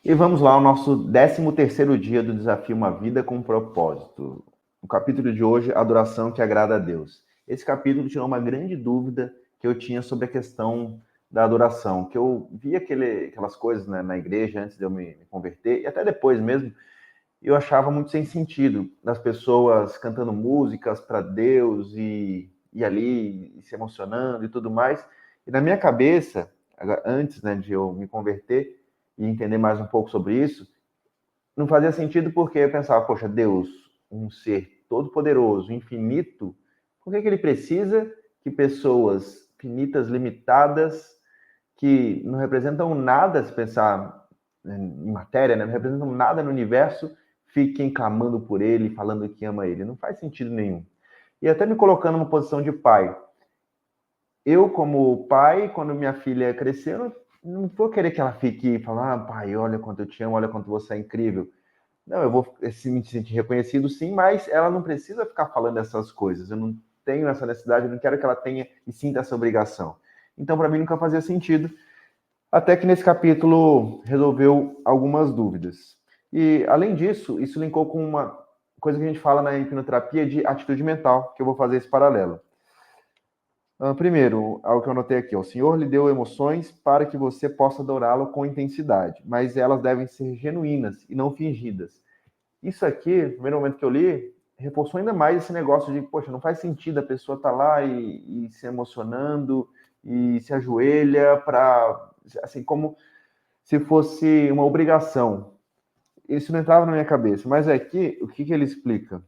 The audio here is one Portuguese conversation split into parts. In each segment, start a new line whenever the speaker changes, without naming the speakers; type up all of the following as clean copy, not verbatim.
E vamos lá ao nosso 13º dia do desafio Uma Vida com Propósito. O capítulo de hoje, Adoração que Agrada a Deus. Esse capítulo tirou uma grande dúvida que eu tinha sobre a questão da adoração, que eu via aquelas coisas, né, na igreja antes de eu me converter, e até depois mesmo, eu achava muito sem sentido, das pessoas cantando músicas para Deus e ali se emocionando e tudo mais. E na minha cabeça, antes, né, de eu me converter e entender mais um pouco sobre isso, não fazia sentido porque eu pensava, poxa, Deus, um ser todo-poderoso, infinito, por que ele precisa que pessoas finitas, limitadas, que não representam nada, se pensar em matéria, né? Não representam nada no universo, fiquem clamando por ele, falando que ama ele? Não faz sentido nenhum. E até me colocando numa posição de pai. Eu, como pai, quando minha filha crescer, eu não vou querer que ela fique falando, pai, olha quanto eu te amo, olha quanto você é incrível. Não, eu vou me sentir reconhecido sim, mas ela não precisa ficar falando essas coisas. Eu não tenho essa necessidade, eu não quero que ela tenha e sinta essa obrigação. Então, para mim, nunca fazia sentido. Até que nesse capítulo resolveu algumas dúvidas. E, além disso, isso linkou com uma coisa que a gente fala na hipnoterapia de atitude mental, que eu vou fazer esse paralelo. Primeiro, algo que eu anotei aqui, o Senhor lhe deu emoções para que você possa adorá-lo com intensidade, mas elas devem ser genuínas e não fingidas. Isso aqui, no primeiro momento que eu li, reforçou ainda mais esse negócio de, poxa, não faz sentido a pessoa estar lá e se emocionando e se ajoelha para, assim, como se fosse uma obrigação. Isso não entrava na minha cabeça, mas aqui, o que ele explica?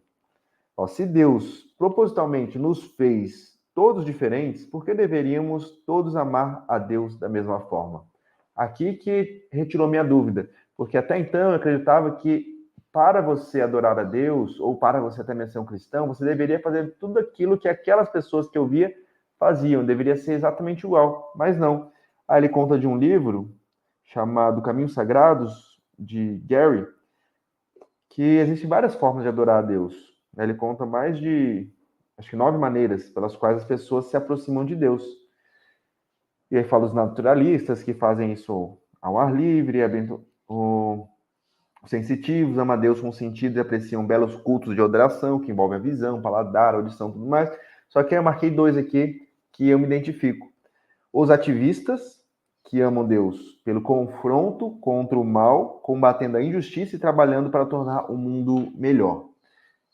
Ó, se Deus propositalmente nos fez todos diferentes, por que deveríamos todos amar a Deus da mesma forma? Aqui que retirou minha dúvida, porque até então eu acreditava que para você adorar a Deus, ou para você até mesmo ser um cristão, você deveria fazer tudo aquilo que aquelas pessoas que eu via faziam, deveria ser exatamente igual, mas não. Aí ele conta de um livro chamado Caminhos Sagrados, de Gary, que existem várias formas de adorar a Deus. Ele conta mais de, acho que 9 maneiras pelas quais as pessoas se aproximam de Deus. E aí fala os naturalistas que fazem isso ao ar livre, os sensitivos amam a Deus com sentido e apreciam belos cultos de adoração, que envolvem a visão, paladar, audição, tudo mais. Só que eu marquei 2 aqui que eu me identifico. Os ativistas, que amam Deus pelo confronto contra o mal, combatendo a injustiça e trabalhando para tornar o mundo melhor.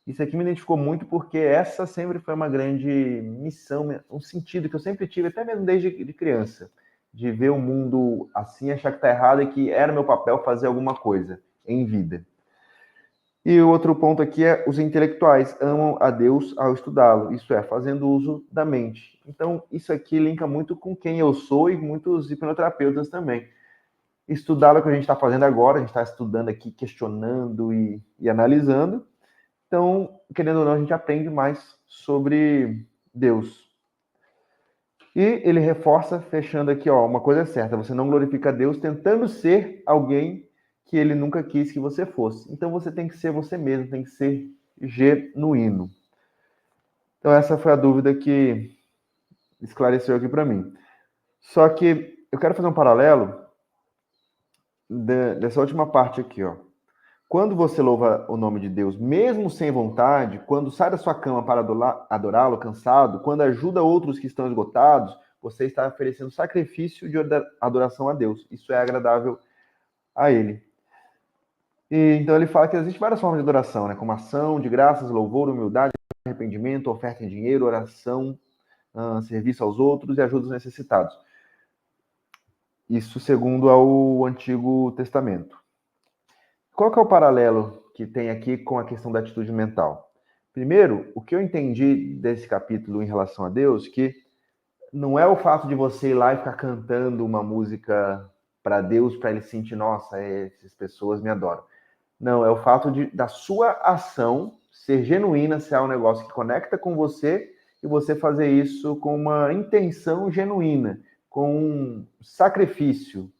Isso aqui me identificou muito porque essa sempre foi uma grande missão, um sentido que eu sempre tive, até mesmo desde de criança, de ver o mundo assim, achar que está errado e que era meu papel fazer alguma coisa em vida. E o outro ponto aqui é os intelectuais amam a Deus ao estudá-lo, isso é, fazendo uso da mente. Então, isso aqui linka muito com quem eu sou e muitos hipnoterapeutas também. Estudar o que a gente está fazendo agora, a gente está estudando aqui, questionando e analisando. Então, querendo ou não, a gente aprende mais sobre Deus. E ele reforça, fechando aqui, ó, uma coisa é certa, você não glorifica Deus tentando ser alguém que ele nunca quis que você fosse. Então você tem que ser você mesmo, tem que ser genuíno. Então essa foi a dúvida que esclareceu aqui para mim. Só que eu quero fazer um paralelo dessa última parte aqui, ó. Quando você louva o nome de Deus, mesmo sem vontade, quando sai da sua cama para adorá-lo cansado, quando ajuda outros que estão esgotados, você está oferecendo sacrifício de adoração a Deus. Isso é agradável a Ele. E, então ele fala que existem várias formas de adoração, né? Como ação de graças, louvor, humildade, arrependimento, oferta em dinheiro, oração, serviço aos outros e ajuda aos necessitados. Isso segundo ao Antigo Testamento. Qual que é o paralelo que tem aqui com a questão da atitude mental? Primeiro, o que eu entendi desse capítulo em relação a Deus, que não é o fato de você ir lá e ficar cantando uma música para Deus, para ele sentir, nossa, essas pessoas me adoram. Não, é o fato da sua ação ser genuína, ser um negócio que conecta com você e você fazer isso com uma intenção genuína, com um sacrifício.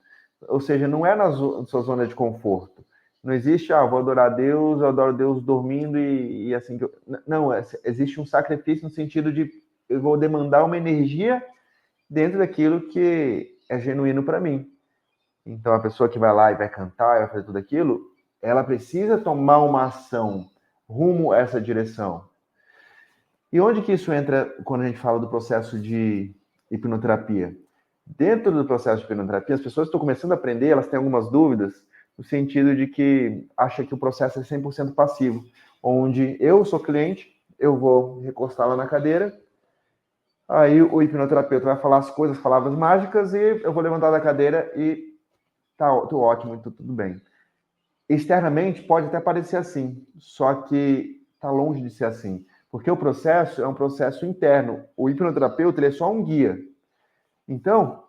Ou seja, não é na sua zona de conforto. Não existe, vou adorar Deus, eu adoro Deus dormindo e assim. Não, existe um sacrifício no sentido de eu vou demandar uma energia dentro daquilo que é genuíno para mim. Então, a pessoa que vai lá e vai cantar, e vai fazer tudo aquilo, ela precisa tomar uma ação rumo a essa direção. E onde que isso entra quando a gente fala do processo de hipnoterapia? Dentro do processo de hipnoterapia, as pessoas que estão começando a aprender, elas têm algumas dúvidas, no sentido de que acha que o processo é 100% passivo, onde eu sou cliente, eu vou recostar lá na cadeira, aí o hipnoterapeuta vai falar as coisas, palavras mágicas, e eu vou levantar da cadeira e tá, tô ótimo, tudo bem. Externamente pode até parecer assim, só que tá longe de ser assim, porque o processo é um processo interno. O hipnoterapeuta ele é só um guia. Então,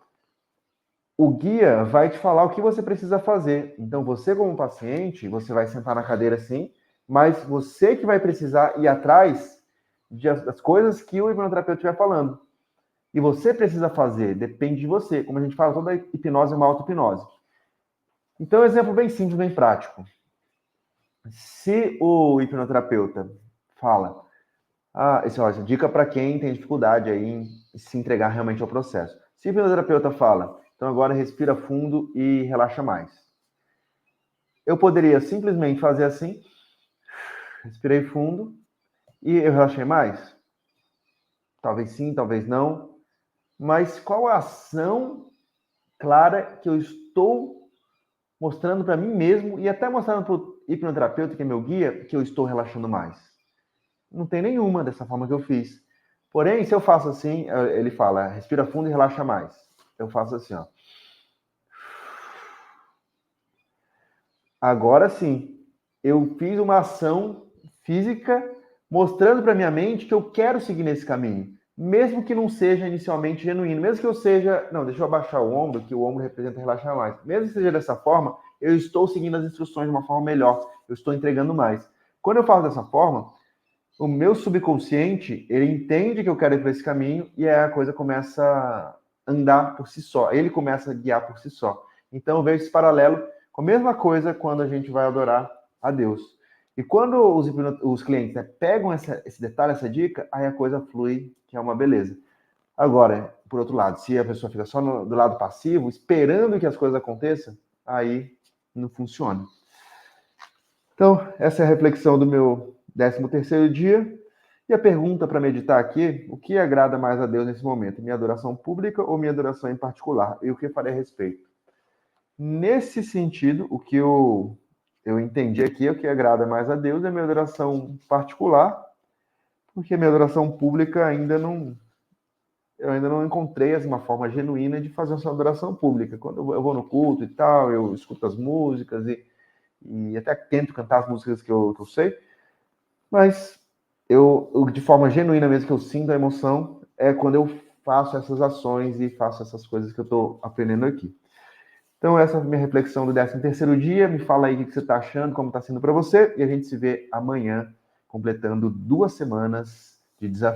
o guia vai te falar o que você precisa fazer. Então, você como paciente, você vai sentar na cadeira sim, mas você que vai precisar ir atrás das coisas que o hipnoterapeuta estiver falando. E você precisa fazer, depende de você. Como a gente fala, toda hipnose é uma auto-hipnose. Então, um exemplo bem simples, bem prático. Se o hipnoterapeuta fala, olha, dica para quem tem dificuldade aí em se entregar realmente ao processo. Se o hipnoterapeuta fala, então agora respira fundo e relaxa mais. Eu poderia simplesmente fazer assim, respirei fundo e eu relaxei mais? Talvez sim, talvez não. Mas qual a ação clara que eu estou mostrando para mim mesmo e até mostrando para o hipnoterapeuta, que é meu guia, que eu estou relaxando mais? Não tem nenhuma dessa forma que eu fiz. Porém, se eu faço assim, ele fala, respira fundo e relaxa mais. Eu faço assim, ó. Agora sim, eu fiz uma ação física mostrando para minha mente que eu quero seguir nesse caminho, mesmo que não seja inicialmente genuíno, mesmo que eu seja, não, deixa eu abaixar o ombro, que o ombro representa relaxar mais. Mesmo que seja dessa forma, eu estou seguindo as instruções de uma forma melhor, eu estou entregando mais. Quando eu faço dessa forma, o meu subconsciente, ele entende que eu quero ir para esse caminho e aí a coisa começa a andar por si só. Ele começa a guiar por si só. Então eu vejo esse paralelo com a mesma coisa quando a gente vai adorar a Deus. E quando os clientes, né, pegam esse detalhe, essa dica, aí a coisa flui, que é uma beleza. Agora, por outro lado, se a pessoa fica só do lado passivo, esperando que as coisas aconteçam, aí não funciona. Então, essa é a reflexão do meu 13º dia. E a pergunta para meditar aqui, o que agrada mais a Deus nesse momento? Minha adoração pública ou minha adoração em particular? E o que farei a respeito? Nesse sentido, o que eu entendi aqui, o que agrada mais a Deus é a minha adoração particular, porque a minha adoração pública eu ainda não encontrei uma forma genuína de fazer essa adoração pública. Quando eu vou no culto e tal, eu escuto as músicas e até tento cantar as músicas que eu sei, mas eu, de forma genuína mesmo, que eu sinto a emoção, é quando eu faço essas ações e faço essas coisas que eu estou aprendendo aqui. Então, essa é a minha reflexão do 13º dia. Me fala aí o que você está achando, como está sendo para você, e a gente se vê amanhã, completando 2 semanas de desafio.